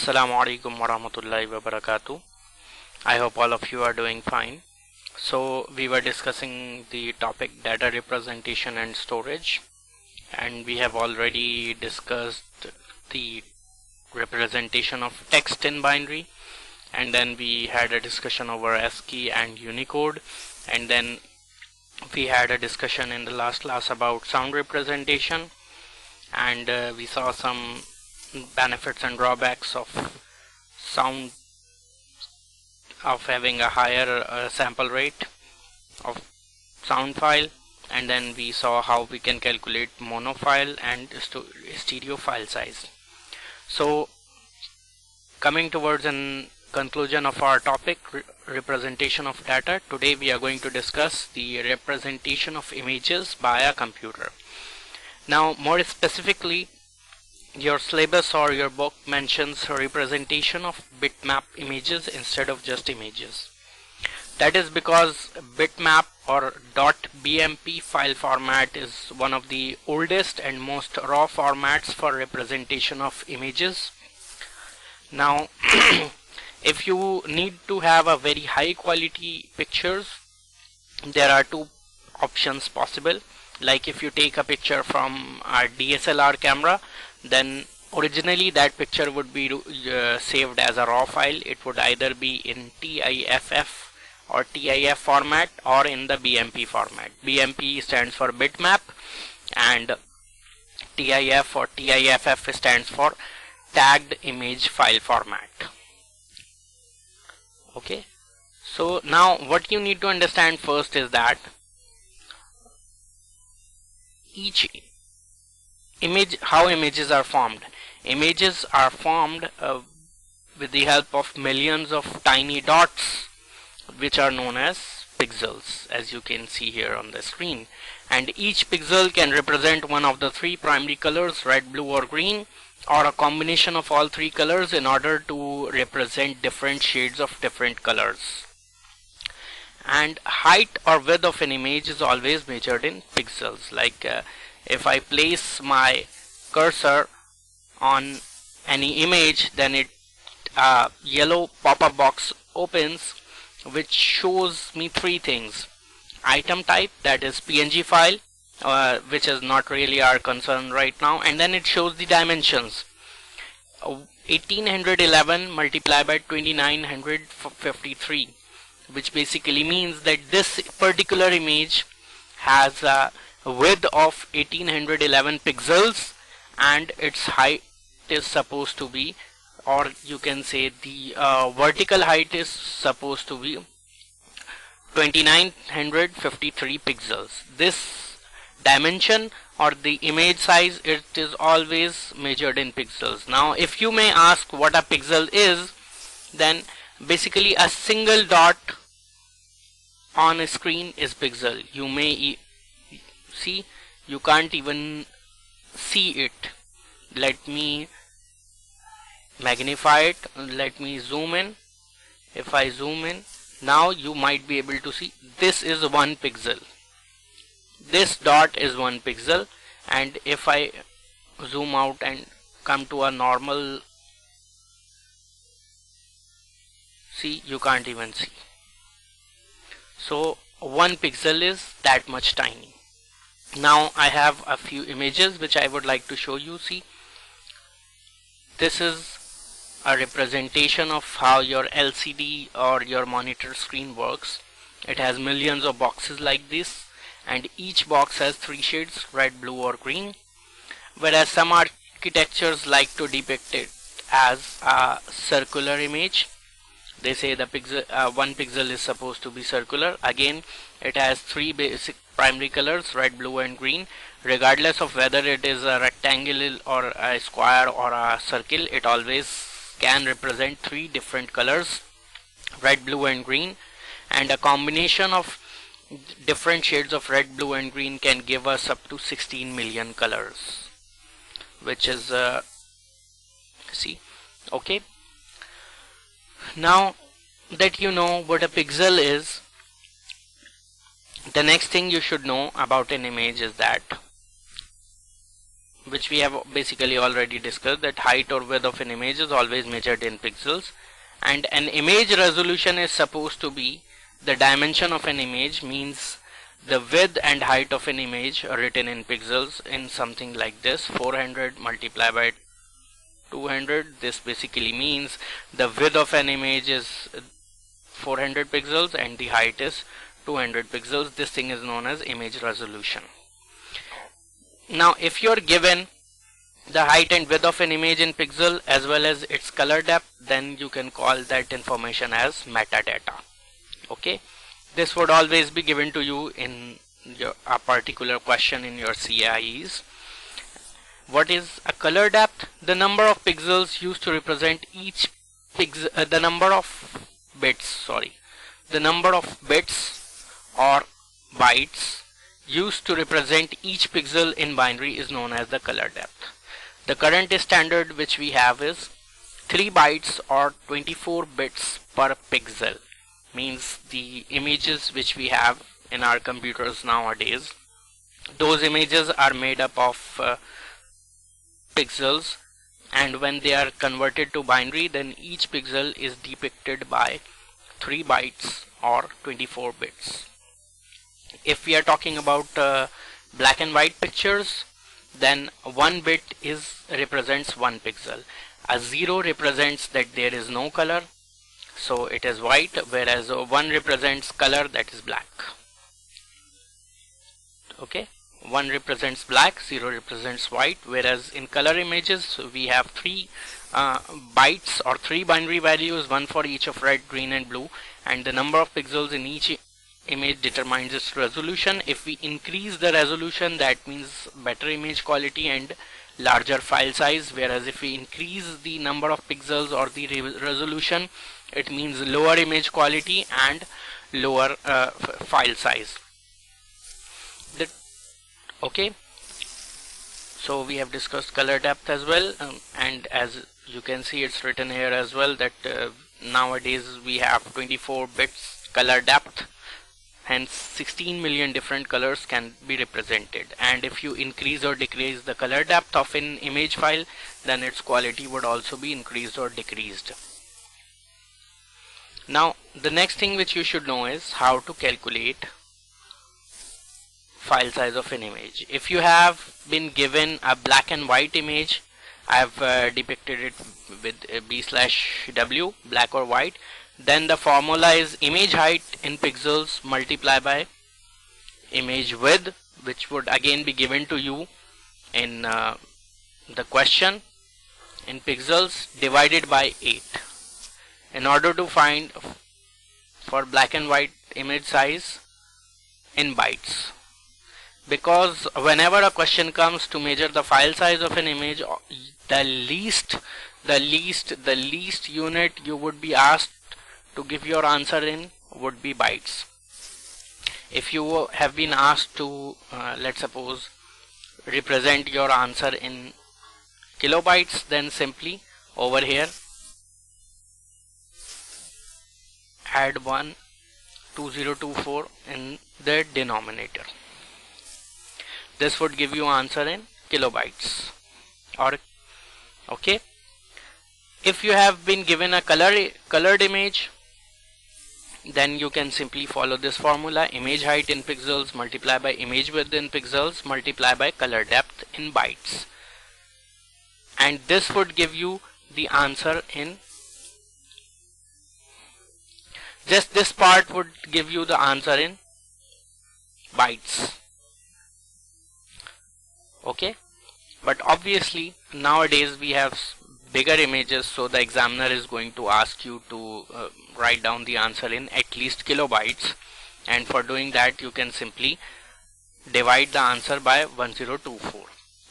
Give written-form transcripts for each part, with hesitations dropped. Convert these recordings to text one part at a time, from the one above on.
Assalamu alaikum warahmatullahi wabarakatuh. I hope all of you are doing fine. So we were discussing the topic data representation and storage, and we have already discussed the representation of text in binary, and then we had a discussion over ASCII and Unicode, and then we had a discussion in the last class about sound representation, and we saw some benefits and drawbacks of sound, of having a higher sample rate of sound file, and then we saw how we can calculate mono file and stereo file size. So coming towards a conclusion of our topic, representation of data, today we are going to discuss the representation of images by a computer. Now more specifically, your syllabus or your book mentions representation of bitmap images instead of just images. That is because bitmap or .bmp file format is one of the oldest and most raw formats for representation of images. Now if you need to have a very high quality pictures, there are two options possible. Like if you take a picture from a DSLR camera, then originally that picture would be saved as a raw file. It would either be in TIFF or TIF format or in the BMP format. BMP stands for bitmap and TIF or TIFF stands for tagged image file format. Okay, so now what you need to understand first is that each image, how images are formed. Images are formed with the help of millions of tiny dots, which are known as pixels, as you can see here on the screen. And each pixel can represent one of the three primary colors, red, blue or green, or a combination of all three colors in order to represent different shades of different colors. And height or width of an image is always measured in pixels. Like if I place my cursor on any image, then it yellow pop-up box opens which shows me three things: item type, that is PNG file, which is not really our concern right now, and then it shows the dimensions, 1811 multiplied by 2953, which basically means that this particular image has a width of 1811 pixels and its height is supposed to be, or you can say the vertical height is supposed to be 2953 pixels. This dimension or the image size, it is always measured in pixels. Now if you may ask what a pixel is, then basically a single dot on a screen is pixel. You may see, you can't even see it. Let me magnify it, let me zoom in. If I zoom in, now you might be able to see this is 1 pixel. This dot is 1 pixel, and if I zoom out and come to a normal, see, you can't even see. So 1 pixel is that much tiny. Now I have a few images which I would like to show you. See, this is a representation of how your LCD or your monitor screen works. It has millions of boxes like this, and each box has three shades, red, blue or green, whereas some architectures like to depict it as a circular image. They say the pixel, 1 pixel is supposed to be circular. Again, it has three basic primary colors, red, blue and green. Regardless of whether it is a rectangle or a square or a circle, it always can represent three different colors, red, blue and green, and a combination of different shades of red, blue and green can give us up to 16 million colors, which is see. Okay, now that you know what a pixel is, the next thing you should know about an image is that which we have basically already discussed, that height or width of an image is always measured in pixels, and an image resolution is supposed to be the dimension of an image, means the width and height of an image are written in pixels in something like this: 400 multiplied by 200. This basically means the width of an image is 400 pixels and the height is 200 pixels. This thing is known as image resolution. Now if you are given the height and width of an image in pixel as well as its color depth, then you can call that information as metadata. Okay, this would always be given to you in a particular question in your CIEs. What is a color depth? The number of pixels used to represent each pixel, the number of bits or bytes used to represent each pixel in binary is known as the color depth. The current standard which we have is 3 bytes or 24 bits per pixel, means the images which we have in our computers nowadays, those images are made up of pixels, and when they are converted to binary, then each pixel is depicted by 3 bytes or 24 bits. If we are talking about black and white pictures, then 1 bit represents 1 pixel. A 0 represents that there is no color, so it is white, whereas 1 represents color, that is black. Okay, 1 represents black, 0 represents white, whereas in color images we have 3 bytes or 3 binary values, 1 for each of red, green and blue, and the number of pixels in each image determines its resolution. If we increase the resolution, that means better image quality and larger file size, whereas if we increase the number of pixels or the resolution, it means lower image quality and lower file size. Okay, so we have discussed color depth as well, and as you can see, it's written here as well that nowadays we have 24 bits color depth, hence 16 million different colors can be represented, and if you increase or decrease the color depth of an image file, then its quality would also be increased or decreased. Now the next thing which you should know is how to calculate file size of an image. If you have been given a black and white image, I have depicted it with B/W, black or white, then the formula is image height in pixels multiplied by image width, which would again be given to you in the question in pixels, divided by 8 in order to find for black and white image size in bytes. Because whenever a question comes to measure the file size of an image, the least unit you would be asked to give your answer in would be bytes. If you have been asked to let's suppose represent your answer in kilobytes, then simply over here add 12024 in the denominator. This would give you answer in kilobytes. Or okay, if you have been given a colored image, then you can simply follow this formula: image height in pixels multiplied by image width in pixels multiplied by color depth in bytes, and this would give you the answer in just this part would give you the answer in bytes. Okay, but obviously nowadays we have bigger images, so the examiner is going to ask you to write down the answer in at least kilobytes, and for doing that you can simply divide the answer by 1024,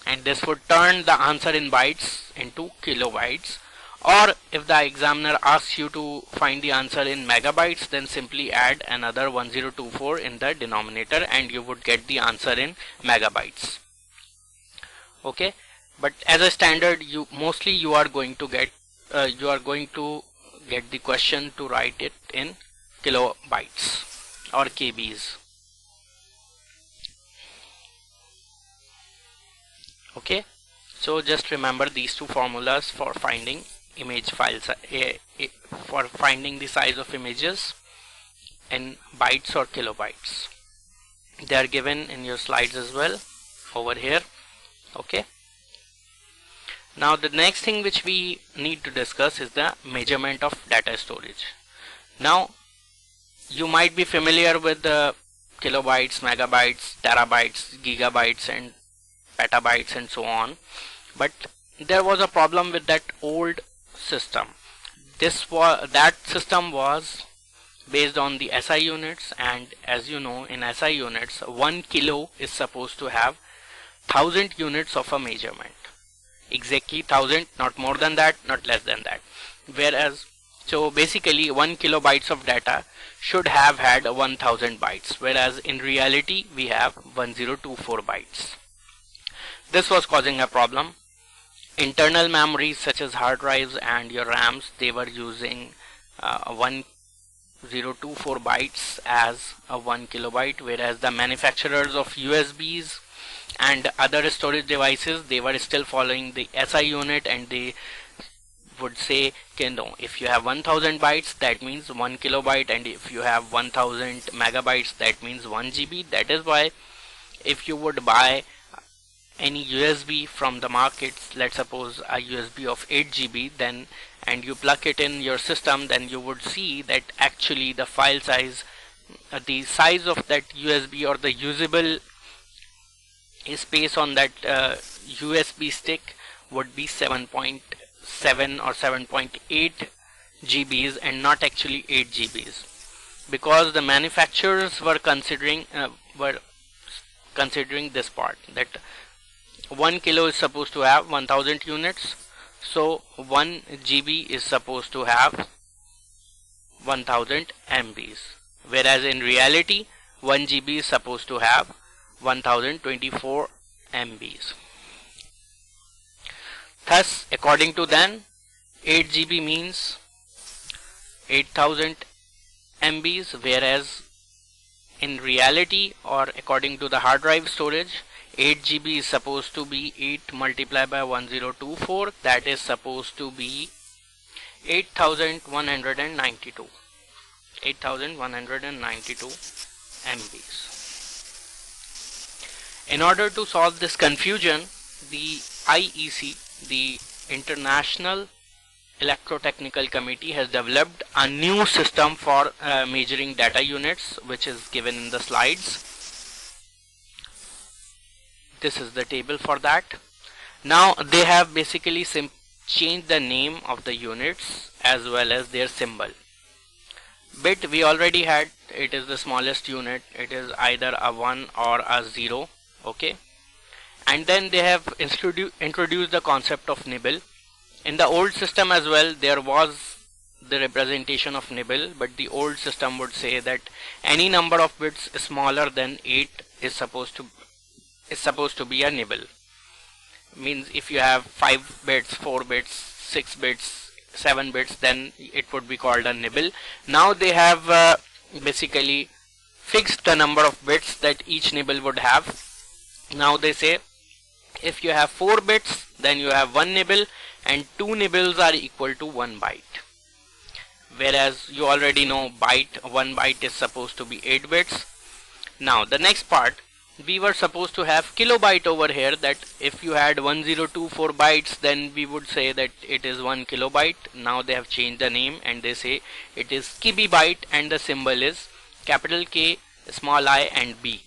and this would turn the answer in bytes into kilobytes. Or if the examiner asks you to find the answer in megabytes, then simply add another 1024 in the denominator and you would get the answer in megabytes. Okay, but as a standard, you are going to get the question to write it in kilobytes or kbs. Okay, So just remember these two formulas for finding image files, for finding the size of images in bytes or kilobytes. They are given in your slides as well over here. Okay. Now the next thing which we need to discuss is the measurement of data storage. Now you might be familiar with the kilobytes, megabytes, terabytes, gigabytes and petabytes and so on, but there was a problem with that old system. That system was based on the SI units, and as you know, in SI units 1 kilo is supposed to have 1000 units of a measurement. Exactly 1000, not more than that, not less than that. Whereas, so basically 1 kilobytes of data should have had 1000 bytes, whereas in reality we have 1024 bytes. This was causing a problem. Internal memories such as hard drives and your RAMs, they were using 1024 bytes as a 1 kilobyte, whereas the manufacturers of USBs and other storage devices, they were still following the SI unit, and they would say, okay, no, if you have 1000 bytes that means 1 kilobyte, and if you have 1000 megabytes that means 1 GB. That is why if you would buy any USB from the market, let's suppose a USB of 8 GB, then and you plug it in your system, then you would see that actually the file size, the size of that USB or the usable space on that USB stick would be 7.7 or 7.8 GBs and not actually 8 GBs, because the manufacturers were considering this part, that 1 kilo is supposed to have 1000 units, so 1 GB is supposed to have 1000 MBs, whereas in reality 1 GB is supposed to have 1024 MBs. Thus, according to them, 8 GB means 8000 MBs, whereas in reality, or according to the hard drive storage, 8 GB is supposed to be 8 multiplied by 1024, that is supposed to be 8192 MBs. In order to solve this confusion, the IEC, the International Electrotechnical Committee, has developed a new system for measuring data units, which is given in the slides. This is the table for that. Now they have basically changed the name of the units as well as their symbol. Bit we already had, it is the smallest unit, it is either a 1 or a 0. Okay, and then they have introduced the concept of nibble. In the old system as well, there was the representation of nibble, but the old system would say that any number of bits smaller than 8 is supposed to be a nibble. Means if you have 5 bits, 4 bits, 6 bits, 7 bits, then it would be called a nibble. Now they have basically fixed the number of bits that each nibble would have. Now they say if you have 4 bits, then you have 1 nibble, and 2 nibbles are equal to 1 byte. Whereas you already know 1 byte is supposed to be 8 bits. Now the next part, we were supposed to have kilobyte over here, that if you had 1024 bytes, then we would say that it is 1 kilobyte. Now they have changed the name and they say it is kibibyte, and the symbol is capital K, small I and B.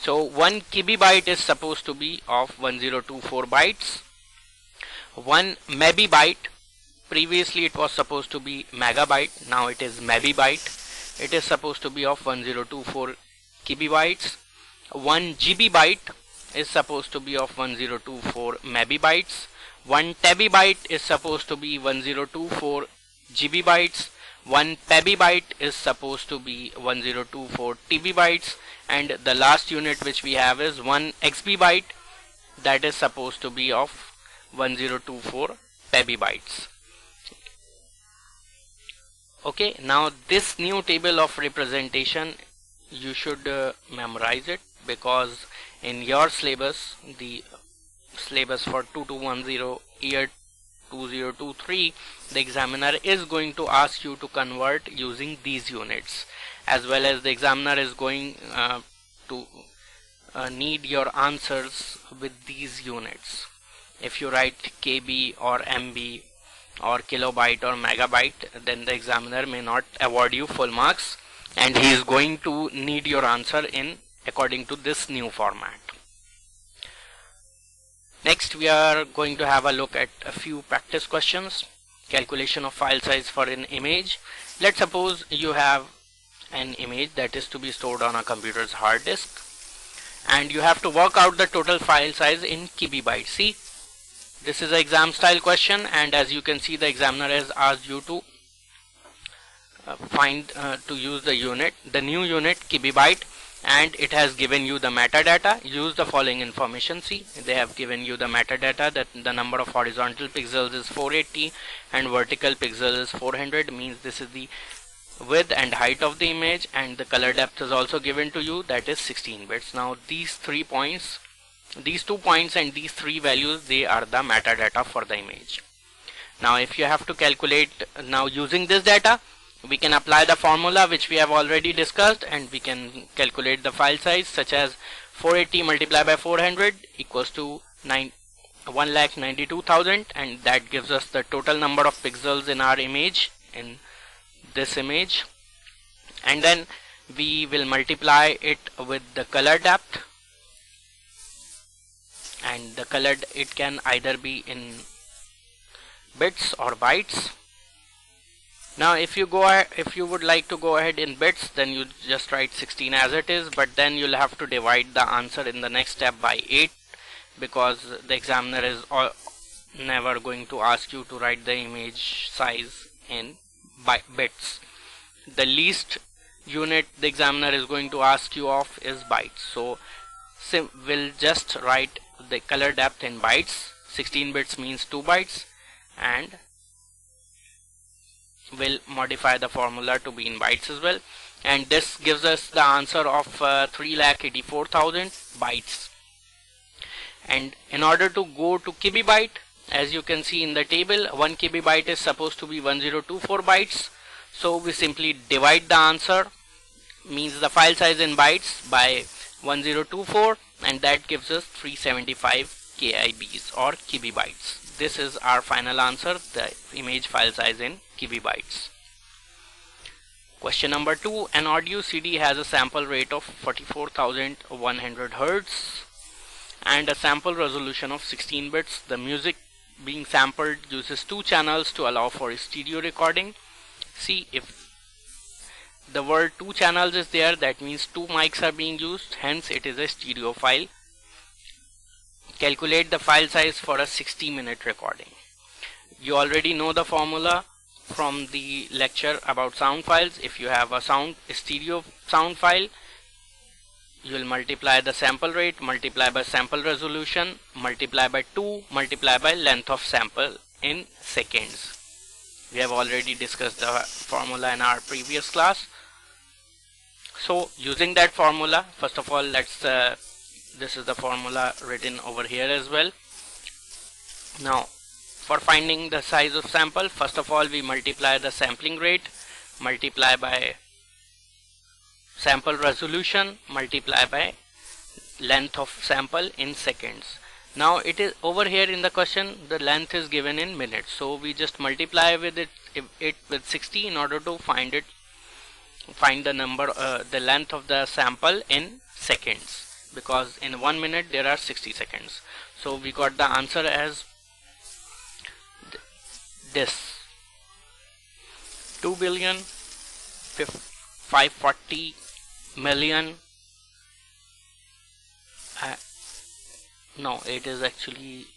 So 1 kibibyte is supposed to be of 1024 bytes. 1 mebibyte, previously it was supposed to be megabyte, now it is mebibyte. It is supposed to be of 1024 kibibytes. 1 gigabyte is supposed to be of 1024 megabytes. 1 terabyte is supposed to be 1024 gigabytes. 1 petabyte is supposed to be 1024 terabytes, and the last unit which we have is 1 exabyte, that is supposed to be of 1024 petabytes. Okay, now this new table of representation you should memorize it, because in your syllabus the syllabus for 2210 year 2023, the examiner is going to ask you to convert using these units, as well as the examiner is going to need your answers with these units. If you write KB or MB or kilobyte or megabyte, then the examiner may not award you full marks, and he is going to need your answer in according to this new format. Next, we are going to have a look at a few practice questions. Calculation of file size for an image. Let's suppose you have an image that is to be stored on a computer's hard disk, and you have to work out the total file size in KB bytes. See, this is an exam style question, and as you can see, the examiner has asked you to to use the new unit KB byte, and it has given you the metadata. Use the following information. See, they have given you the metadata that the number of horizontal pixels is 480 and vertical pixels is 400, means this is the width and height of the image, and the color depth is also given to you, that is 16 bits. Now these 2 points and these 3 values, they are the metadata for the image. Now if you have to calculate, now using this data, we can apply the formula which we have already discussed, and we can calculate the file size, such as 480 multiplied by 400 equals to 1,92,000, and that gives us the total number of pixels in our image, in this image. And then we will multiply it with the color depth, and the colored, it can either be in bits or bytes. Now if you would like to go ahead in bits, then you just write 16 as it is, but then you'll have to divide the answer in the next step by 8, because the examiner is never going to ask you to write the image size in bits. The least unit the examiner is going to ask you of is bytes, so we'll just write the color depth in bytes. 16 bits means 2 bytes, and we'll modify the formula to be in bytes as well, and this gives us the answer of 3,84,000 bytes. And in order to go to KB byte, as you can see in the table, 1 KB byte is supposed to be 1024 bytes, so we simply divide the answer, means the file size in bytes, by 1024, and that gives us 375 KIBs or KB bytes. This is our final answer, the image file size in KB bytes. Question number 2. An audio CD has a sample rate of 44,100 Hz and a sample resolution of 16 bits. The music being sampled uses 2 channels to allow for stereo recording. See, if the word 2 channels is there, that means 2 mics are being used, hence it is a stereo file. Calculate the file size for a 60-minute recording. You already know the formula from the lecture about sound files. If you have a stereo sound file, you will multiply the sample rate, multiply by sample resolution, multiply by 2, multiply by length of sample in seconds. We have already discussed the formula in our previous class. So using that formula, first of all, this is the formula written over here as well. Now for finding the size of sample, first of all we multiply the sampling rate, multiply by sample resolution, multiply by length of sample in seconds. Now it is over here in the question, the length is given in minutes, so we just multiply with it with 60 in order to find the number, the length of the sample in seconds, because in 1 minute there are 60 seconds. So we got the answer as this: 2,540,000,000. No, it is actually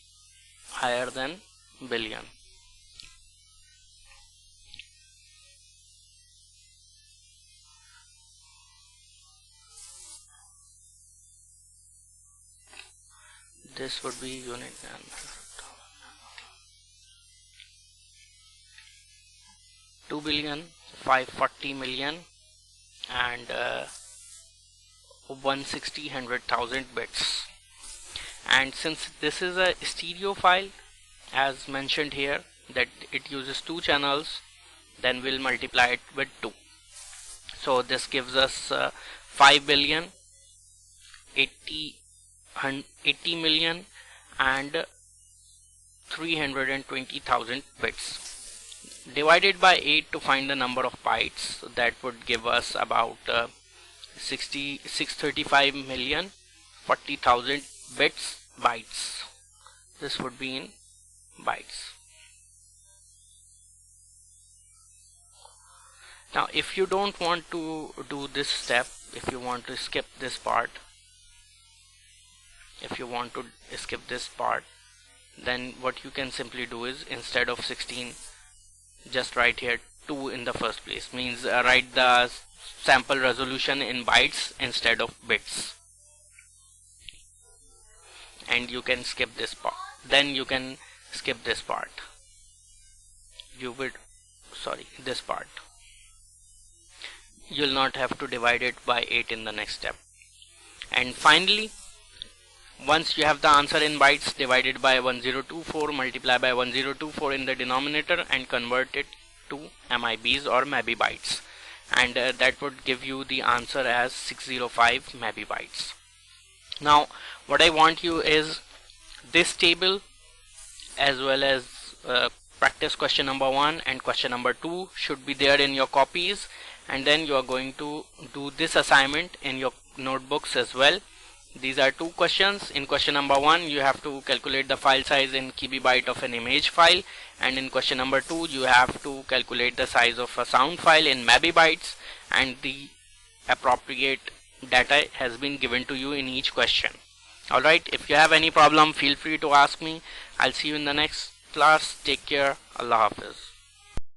higher than billion. This would be unit. 2,540,000,000 and 160,000 bits. and since this is a stereo file as mentioned here that it uses 2 channels, then we'll multiply it with 2. So this gives us 5 billion 80 million and 320,000 bits divided by 8 to find the number of bytes. So that would give us about 635 million 40,000 bytes. This would be in bytes. Now if you don't want to do this step, if you want to skip this part, then what you can simply do is, instead of 16, just write here 2 in the first place. Means write the sample resolution in bytes instead of bits, and you can skip this part. Then you can skip this part. This part. You'll not have to divide it by 8 in the next step. And finally, once you have the answer in bytes, divided by 1024, multiply by 1024 in the denominator and convert it to MIBs or MB-bytes, and that would give you the answer as 605 MB-bytes. Now what I want you is this table as well as practice question number 1 and question number 2 should be there in your copies, and then you are going to do this assignment in your notebooks as well. These are 2 questions. In question number 1 you have to calculate the file size in KB of an image file, and in question number 2 you have to calculate the size of a sound file in MB-bytes, and the appropriate data has been given to you in each question. Alright, if you have any problem, feel free to ask me. I'll see you in the next class. Take care. Allah Hafiz.